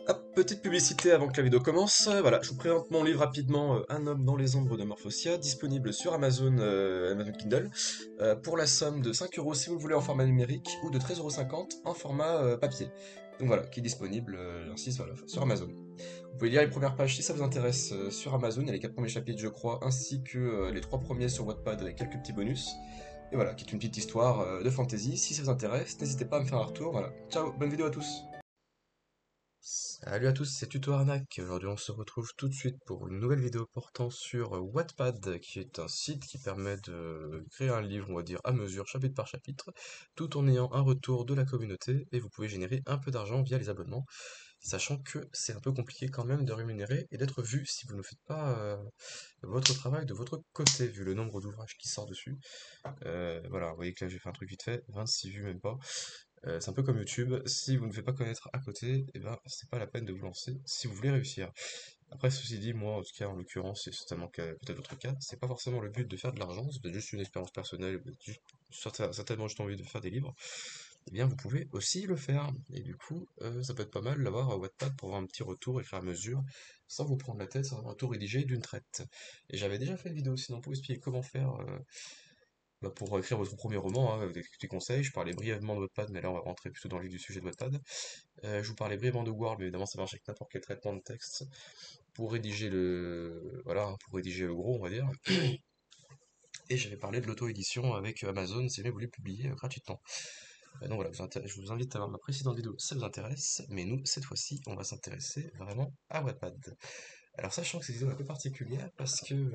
Hop, petite publicité avant que la vidéo commence. Voilà, je vous présente mon livre rapidement, Un homme dans les ombres de Morphosia, disponible sur Amazon, Amazon Kindle, pour la somme de 5 euros si vous le voulez en format numérique, ou de 13,50 € en format papier. Donc voilà, qui est disponible, j'insiste, voilà, sur Amazon. Vous pouvez lire les premières pages si ça vous intéresse sur Amazon, il y a les 4 premiers chapitres je crois, ainsi que les 3 premiers sur Wattpad avec quelques petits bonus. Et voilà, qui est une petite histoire de fantasy. Si ça vous intéresse, n'hésitez pas à me faire un retour. Voilà, ciao, bonne vidéo à tous. Salut à tous, c'est Tuto Arnaque. Aujourd'hui, on se retrouve tout de suite pour une nouvelle vidéo portant sur Wattpad, qui est un site qui permet de créer un livre, on va dire, à mesure, chapitre par chapitre, tout en ayant un retour de la communauté, et vous pouvez générer un peu d'argent via les abonnements, sachant que c'est un peu compliqué quand même de rémunérer et d'être vu si vous ne faites pas votre travail de votre côté, vu le nombre d'ouvrages qui sort dessus. Voilà, vous voyez que là j'ai fait un truc vite fait, 26 vues même pas. C'est un peu comme YouTube, si vous ne faites pas connaître à côté, et ben c'est pas la peine de vous lancer si vous voulez réussir. Après ceci dit, moi en tout cas en l'occurrence, c'est certainement peut-être votre cas, c'est pas forcément le but de faire de l'argent, c'est peut-être juste une expérience personnelle, peut-être certainement juste envie de faire des livres, et bien vous pouvez aussi le faire. Et du coup, ça peut être pas mal d'avoir un Wattpad pour avoir un petit retour écrit à mesure, sans vous prendre la tête, sans avoir tout rédigé d'une traite. Et j'avais déjà fait une vidéo sinon pour expliquer comment faire pour écrire votre premier roman, hein, avec des petits conseils. Je parlais brièvement de Wattpad, mais là on va rentrer plutôt dans le vif du sujet de Wattpad. Je vous parlais brièvement de Word, mais évidemment ça marche avec n'importe quel traitement de texte. Pour rédiger voilà, hein, pour rédiger le gros, on va dire. Et j'avais parlé de l'auto-édition avec Amazon, si jamais vous voulez publier gratuitement. Donc voilà, je vous invite à voir ma précédente vidéo si ça vous intéresse, mais nous, cette fois-ci, on va s'intéresser vraiment à Wattpad. Alors sachant que cette vidéo est un peu particulière, parce que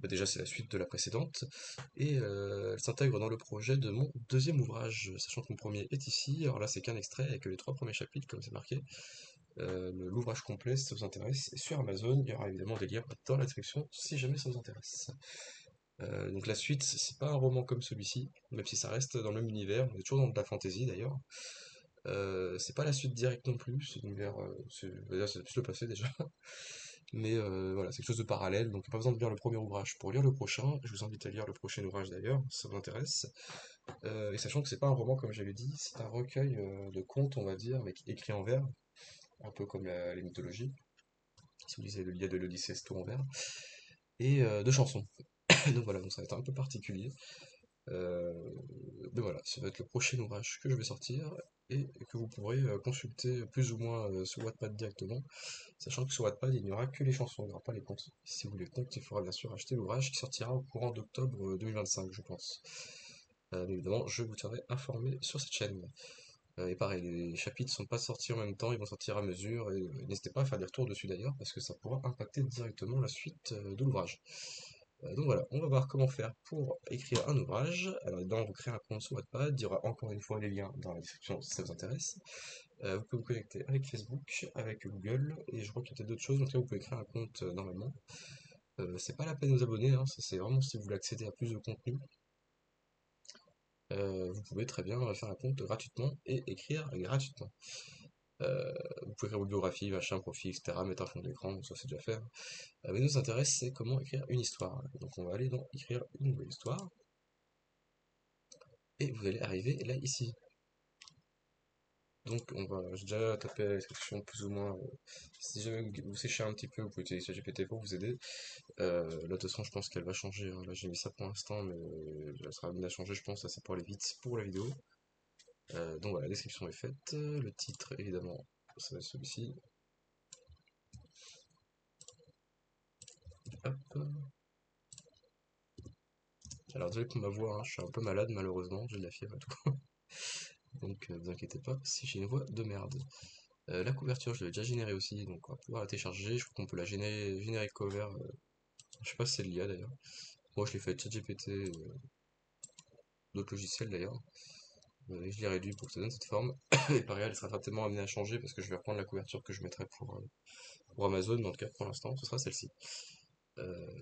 déjà c'est la suite de la précédente, et elle s'intègre dans le projet de mon deuxième ouvrage, sachant que mon premier est ici, alors là c'est qu'un extrait, avec les 3 premiers chapitres, comme c'est marqué. L'ouvrage complet, si ça vous intéresse, est sur Amazon, il y aura évidemment des liens dans la description, si jamais ça vous intéresse. Donc la suite, c'est pas un roman comme celui-ci, même si ça reste dans le même univers, on est toujours dans de la fantasy d'ailleurs. C'est pas la suite directe non plus, c'est l'univers, c'est plus le passé déjà. Mais voilà, c'est quelque chose de parallèle, donc pas besoin de lire le premier ouvrage pour lire le prochain. Je vous invite à lire le prochain ouvrage d'ailleurs, si ça vous intéresse. Et sachant que c'est pas un roman comme j'avais dit, c'est un recueil de contes, on va dire, mais écrit en vers, un peu comme les mythologies. Si vous lisez l'Iliade de l'Odyssée, c'est tout en vers. Et de chansons. Donc voilà, donc ça va être un peu particulier. Euh, mais voilà, ça va être le prochain ouvrage que je vais sortir et que vous pourrez consulter plus ou moins sur Wattpad directement, sachant que sur Wattpad il n'y aura que les chansons, il n'y aura pas les contes. Si vous voulez les contes, il faudra bien sûr acheter l'ouvrage qui sortira au courant d'octobre 2025, je pense. Mais évidemment, je vous tiendrai informé sur cette chaîne. Et pareil, les chapitres ne sont pas sortis en même temps, ils vont sortir à mesure, et n'hésitez pas à faire des retours dessus d'ailleurs, parce que ça pourra impacter directement la suite de l'ouvrage. Donc voilà, on va voir comment faire pour écrire un ouvrage. Alors évidemment, vous créez un compte sur Wattpad, il y aura encore une fois les liens dans la description si ça vous intéresse. Vous pouvez vous connecter avec Facebook, avec Google, et je crois qu'il y a peut-être d'autres choses, en tout cas vous pouvez créer un compte normalement. C'est pas la peine de vous abonner, hein, ça c'est vraiment si vous voulez accéder à plus de contenu. Vous pouvez très bien faire un compte gratuitement et écrire gratuitement. Vous pouvez faire vos biographies, machin, profil, etc., mettre un fond d'écran, donc ça c'est déjà fait, hein. Mais nous intéresse, c'est comment écrire une histoire. Donc on va aller dans écrire une nouvelle histoire, et vous allez arriver là ici. Donc on va, j'ai déjà tapé la description plus ou moins. Si jamais vous séchez un petit peu, vous pouvez utiliser GPT pour vous aider. Là de toute façon je pense qu'elle va changer, hein. Là j'ai mis ça pour l'instant, mais elle sera amenée à changer je pense, assez pour aller vite pour la vidéo. Donc voilà, la description est faite, le titre évidemment, ça va être celui-ci. Hop. Alors désolé pour ma voix, hein, je suis un peu malade malheureusement, j'ai de la fièvre et tout. Donc ne vous inquiétez pas si j'ai une voix de merde. La couverture, je l'avais déjà générée aussi, donc on va pouvoir la télécharger. Je crois qu'on peut la générer cover. Je sais pas si c'est l'IA d'ailleurs. Moi je l'ai fait avec ChatGPT, d'autres logiciels d'ailleurs. Et je l'ai réduit pour que ça donne cette forme. Et pareil, elle sera certainement amenée à changer parce que je vais reprendre la couverture que je mettrai pour Amazon, mais en tout cas pour l'instant, ce sera celle-ci. Euh,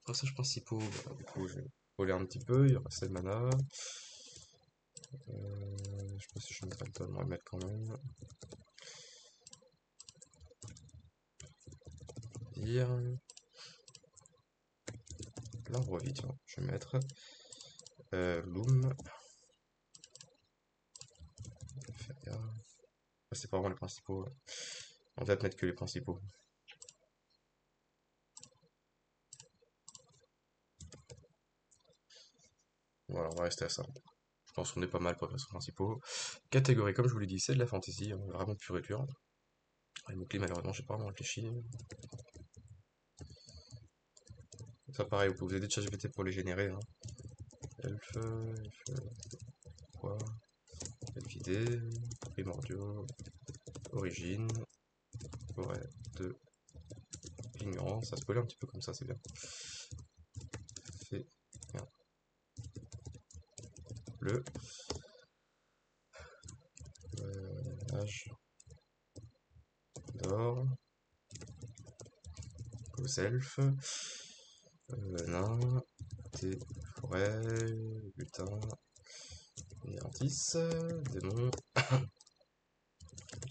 Passages principaux, bah, du coup je vais voler un petit peu, il y aura Selmana. Je sais pas si je mettrai le tome, on va le mettre quand même. Dire. L'arbre vite, tiens, je vais mettre. Loom. C'est pas vraiment les principaux. On va peut-être mettre que les principaux. Voilà, on va rester à ça. Je pense qu'on est pas mal pour les persos principaux. Catégorie, comme je vous l'ai dit, c'est de la fantasy, hein, vraiment pure et dure. Les mots-clés, malheureusement, j'ai pas vraiment réfléchi. Ça, pareil, vous pouvez vous aider de ChatGPT pour les générer. Hein. Elfe, quoi? Elfidé, primordiaux, origine, forêt de l'ignorance. Ça se peut un petit peu comme ça, c'est bien. Fait bien. Le âge d'or, aux elfes, nains, des forêts, lutins, Néantis, démon,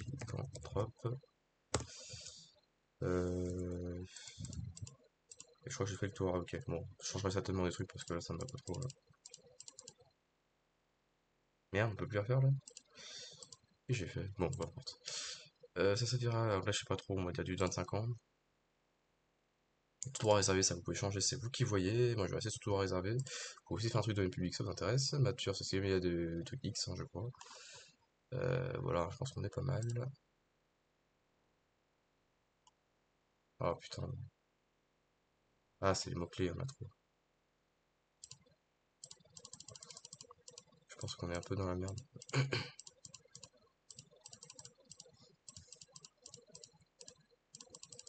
lycanthrope. Euh, et je crois que j'ai fait le tour. Ah, ok, bon, je changerai certainement des trucs parce que là ça me va pas trop. Là. Merde, on peut plus la faire là? Et j'ai fait. Bon, peu importe. Ça servira, alors là je sais pas trop, on va dire du 25 ans. Tout droit réservé, ça vous pouvez changer, c'est vous qui voyez. Moi je vais rester sur tout droit réservé. Vous pouvez aussi faire un truc domaine public, ça vous intéresse. Mature, c'est il y a des trucs X, hein, je crois. Voilà, je pense qu'on est pas mal. Ah putain. Ah, c'est les mots-clés, on a trop. Je pense qu'on est un peu dans la merde.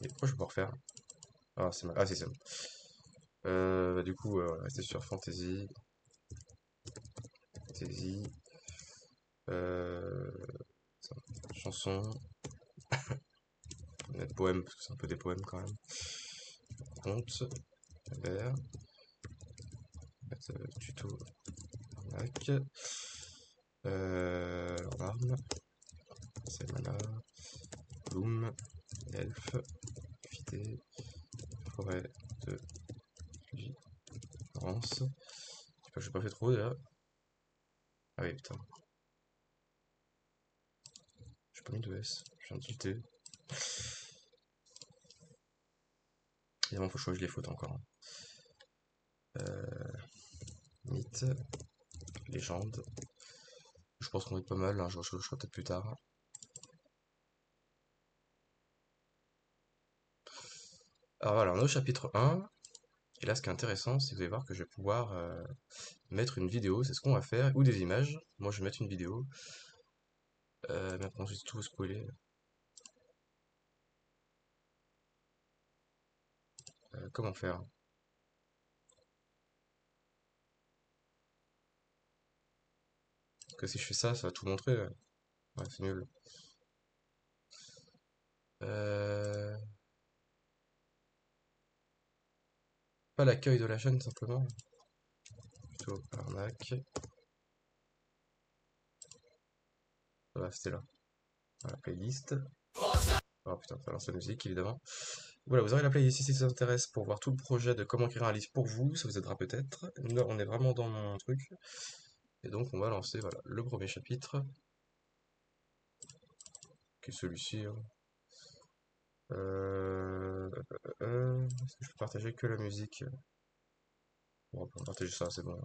Et pourquoi je peux pas refaire? Ah, c'est mal. Ah, si, c'est bon. Du coup, rester sur fantasy. Fantasy. Euh, chanson. On va mettre poème, parce que c'est un peu des poèmes quand même. Conte. Vers. Mettre tuto. Arnaque. Arme. C'est mana. Bloom. Elfe. Fidé. Forêt de Vigilance. Je sais pas, j'ai pas fait trop déjà. Ah oui, putain. J'ai pas mis de S. Je viens de tilter. Évidemment, faut choisir les fautes encore. Hein. Mythe. Légende. Je pense qu'on est pas mal, hein, je ferai peut-être plus tard. Alors voilà, on est au chapitre 1, et là ce qui est intéressant, c'est que vous allez voir que je vais pouvoir mettre une vidéo, c'est ce qu'on va faire, ou des images. Moi je vais mettre une vidéo. Maintenant j'ai tout spoilé. Comment faire? Parce que si je fais ça, ça va tout montrer. Ouais, c'est nul. Euh, Pas l'accueil de la chaîne simplement. Plutôt arnaque. Voilà, c'était là. Voilà, playlist. Oh putain, ça lance la musique évidemment. Voilà, vous aurez la playlist ici si ça vous intéresse pour voir tout le projet de comment écrire un livre pour vous, ça vous aidera peut-être. Là, on est vraiment dans mon truc. Et donc, on va lancer voilà, le premier chapitre, qui est celui-ci. Hein. Est-ce que je peux partager que la musique? Bon, on peut partager ça, c'est bon.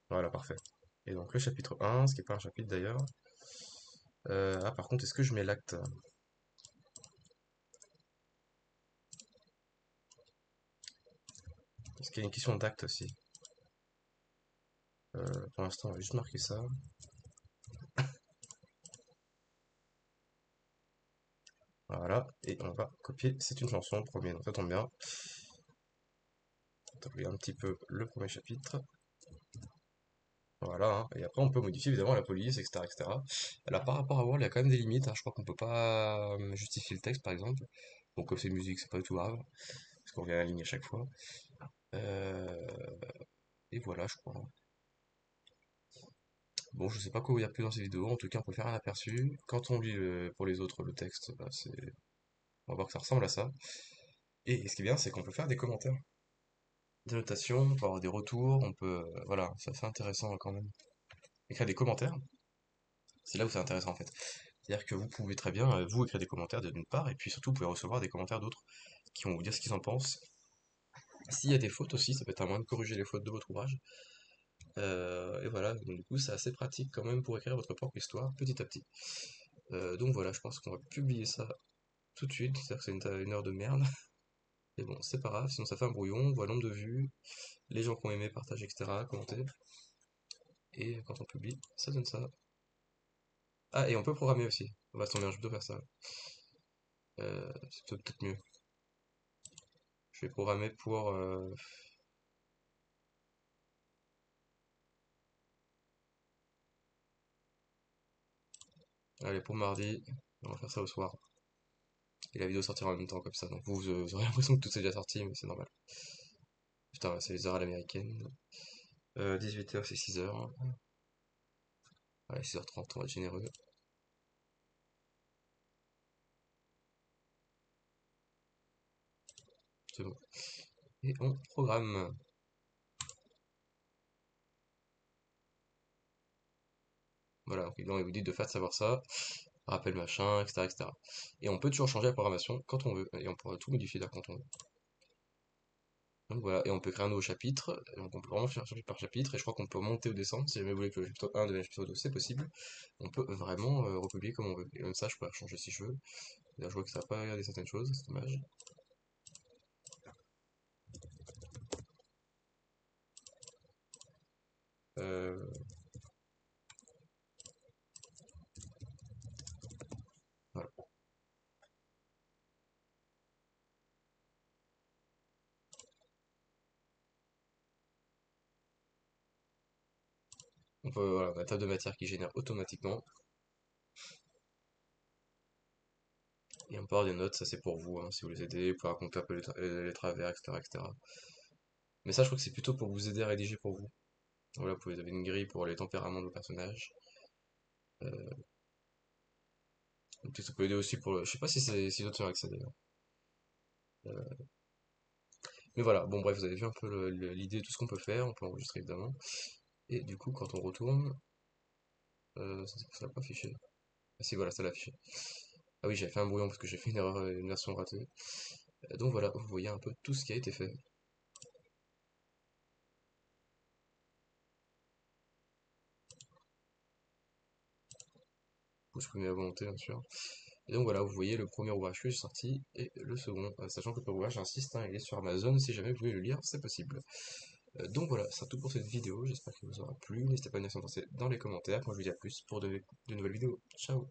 Voilà, parfait. Et donc, le chapitre 1, ce qui n'est pas un chapitre d'ailleurs. Ah, par contre, est-ce que je mets l'acte? Parce qu'il y a une question d'acte aussi. Pour l'instant, on va juste marquer ça. Voilà, et on va copier. C'est une chanson, premier, donc ça tombe bien. On va un petit peu le premier chapitre. Voilà, hein. Et après on peut modifier évidemment la police, etc., etc. Alors par rapport à Word, il y a quand même des limites, hein. Je crois qu'on peut pas justifier le texte par exemple. Bon, comme c'est musique, c'est pas du tout grave, parce qu'on revient à la ligne à chaque fois. Euh, Et voilà, je crois. Bon, je sais pas quoi vous dire plus dans ces vidéos, en tout cas on peut faire un aperçu. Quand on lit pour les autres le texte, bah, on va voir que ça ressemble à ça. Et ce qui est bien, c'est qu'on peut faire des commentaires, des notations, on peut avoir des retours, on peut... voilà, c'est assez intéressant quand même. Écrire des commentaires. C'est là où c'est intéressant en fait. C'est-à-dire que vous pouvez très bien, vous, écrire des commentaires d'une part, et puis surtout, vous pouvez recevoir des commentaires d'autres qui vont vous dire ce qu'ils en pensent. S'il y a des fautes aussi, ça peut être un moyen de corriger les fautes de votre ouvrage. Et voilà, donc du coup, c'est assez pratique quand même pour écrire votre propre histoire, petit à petit. Donc voilà, je pense qu'on va publier ça tout de suite, c'est-à-dire que c'est une heure de merde. Mais bon, c'est pas grave, sinon ça fait un brouillon, on voit le nombre de vues, les gens qui ont aimé, partagé, etc., commenté. Et quand on publie, ça donne ça. Ah, et on peut programmer aussi. On va se tomber, je peux faire ça. C'est peut-être mieux. Je vais programmer pour... allez, pour mardi, on va faire ça au soir. Et la vidéo sortira en même temps comme ça. Donc vous aurez l'impression que tout est déjà sorti, mais c'est normal. Putain, c'est les heures à l'américaine. 18h, c'est 6h. Allez, 6h30, on va être généreux. C'est bon. Et on programme. Voilà, donc il vous dit de faire savoir ça, rappel machin, etc., etc. Et on peut toujours changer la programmation quand on veut, et on pourra tout modifier là quand on veut. Donc voilà, et on peut créer un nouveau chapitre, donc on peut vraiment faire chapitre par chapitre, et je crois qu'on peut monter ou descendre, si jamais vous voulez que le chapitre 1 devienne le chapitre 2, c'est possible. On peut vraiment republier comme on veut. Et même ça, je pourrais changer si je veux. Là, je vois que ça va pas regarder certaines choses, c'est dommage. Euh, voilà. On peut, voilà, la table de matière qui génère automatiquement, et on peut avoir des notes, ça c'est pour vous, hein, si vous les aidez, vous pouvez raconter un peu les travers, etc., etc. Mais ça, je crois que c'est plutôt pour vous aider à rédiger pour vous. Voilà, vous avez une grille pour les tempéraments de vos personnages. Euh, Peut-être ça peut aider aussi pour le... Je sais pas si c'est si d'autres sont accès d'ailleurs. Euh, mais voilà, bon bref, vous avez vu un peu l'idée de tout ce qu'on peut faire, on peut enregistrer évidemment. Et du coup, quand on retourne, ça l'a pas affiché. Ah si, voilà, ça l'a affiché. Ah oui, j'avais fait un brouillon parce que j'ai fait une erreur, une version ratée. Donc voilà, vous voyez un peu tout ce qui a été fait. Vous exprimez à volonté, bien sûr. Et donc voilà, vous voyez le premier ouvrage que j'ai sorti et le second, sachant que le premier ouvrage, j'insiste, hein, il est sur Amazon, si jamais vous voulez le lire, c'est possible. Donc voilà, c'est tout pour cette vidéo, j'espère qu'il vous aura plu, n'hésitez pas à me laisser penser dans les commentaires, moi je vous dis à plus pour de nouvelles vidéos. Ciao!